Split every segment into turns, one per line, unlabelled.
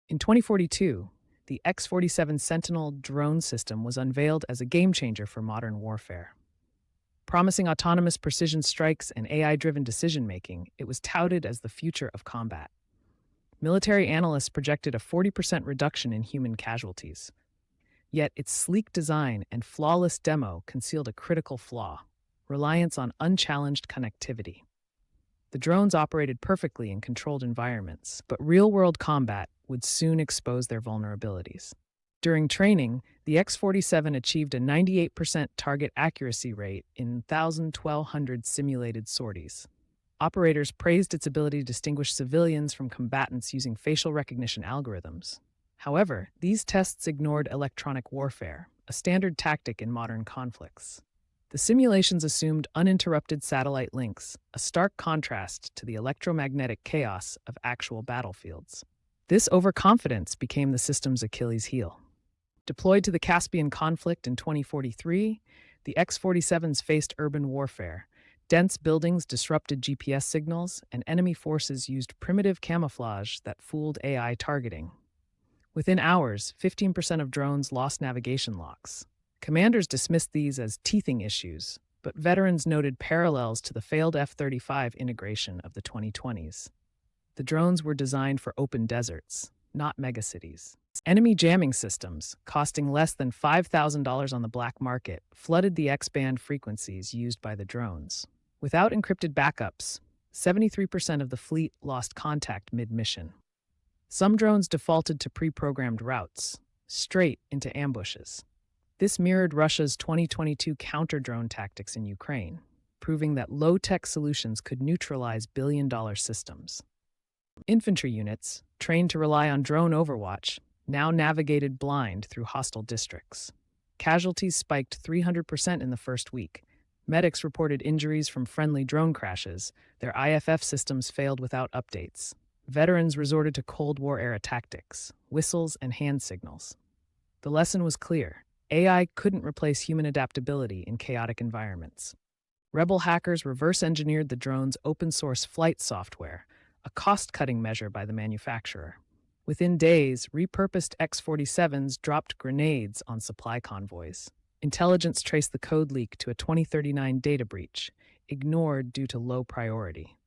In 2042, the X-47 Sentinel drone system was unveiled as a game-changer for modern warfare. Promising autonomous precision strikes and AI-driven decision-making, it was touted as the future of combat. Military analysts projected a 40% reduction in human casualties. Yet its sleek design and flawless demo concealed a critical flaw: reliance on unchallenged connectivity. The drones operated perfectly in controlled environments, but real-world combat would soon expose their vulnerabilities. During training, the X-47 achieved a 98% target accuracy rate in 1,200 simulated sorties. Operators praised its ability to distinguish civilians from combatants using facial recognition algorithms. However, these tests ignored electronic warfare, a standard tactic in modern conflicts. The simulations assumed uninterrupted satellite links, a stark contrast to the electromagnetic chaos of actual battlefields. This overconfidence became the system's Achilles heel. Deployed to the Caspian conflict in 2043, the X-47s faced urban warfare. Dense buildings disrupted GPS signals, and enemy forces used primitive camouflage that fooled AI targeting. Within hours, 15% of drones lost navigation locks. Commanders dismissed these as teething issues, but veterans noted parallels to the failed F-35 integration of the 2020s. The drones were designed for open deserts, not megacities. Enemy jamming systems, costing less than $5,000 on the black market, flooded the X-band frequencies used by the drones. Without encrypted backups, 73% of the fleet lost contact mid-mission. Some drones defaulted to pre-programmed routes, straight into ambushes. This mirrored Russia's 2022 counter-drone tactics in Ukraine, proving that low-tech solutions could neutralize billion-dollar systems. Infantry units, trained to rely on drone overwatch, now navigated blind through hostile districts. Casualties spiked 300% in the first week. Medics reported injuries from friendly drone crashes. Their IFF systems failed without updates. Veterans resorted to Cold War-era tactics, whistles and hand signals. The lesson was clear: AI couldn't replace human adaptability in chaotic environments. Rebel hackers reverse-engineered the drone's open-source flight software, a cost-cutting measure by the manufacturer. Within days, repurposed X-47s dropped grenades on supply convoys. Intelligence traced the code leak to a 2039 data breach, ignored due to low priority.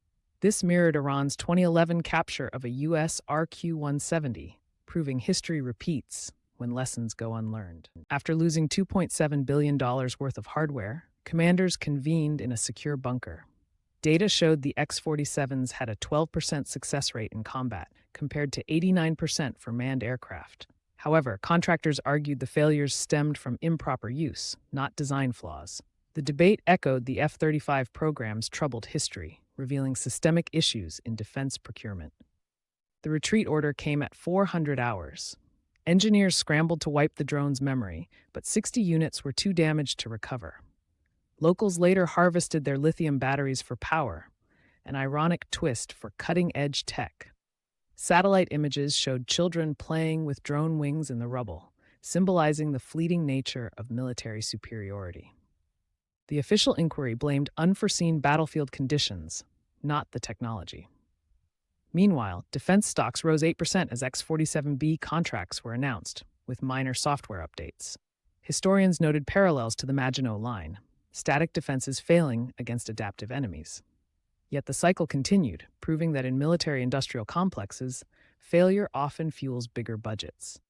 This mirrored Iran's 2011 capture of a U.S. RQ-170, proving history repeats when lessons go unlearned. After losing $2.7 billion worth of hardware, commanders convened in a secure bunker. Data showed the X-47s had a 12% success rate in combat, compared to 89% for manned aircraft. However, contractors argued the failures stemmed from improper use, not design flaws. The debate echoed the F-35 program's troubled history, revealing systemic issues in defense procurement. The retreat order came at 400 hours. Engineers scrambled to wipe the drone's memory, but 60 units were too damaged to recover. Locals later harvested their lithium batteries for power, an ironic twist for cutting-edge tech. Satellite images showed children playing with drone wings in the rubble, symbolizing the fleeting nature of military superiority. The official inquiry blamed unforeseen battlefield conditions, not the technology. Meanwhile, defense stocks rose 8% as X-47B contracts were announced, with minor software updates. Historians noted parallels to the Maginot Line, static defenses failing against adaptive enemies. Yet the cycle continued, proving that in military-industrial complexes, failure often fuels bigger budgets.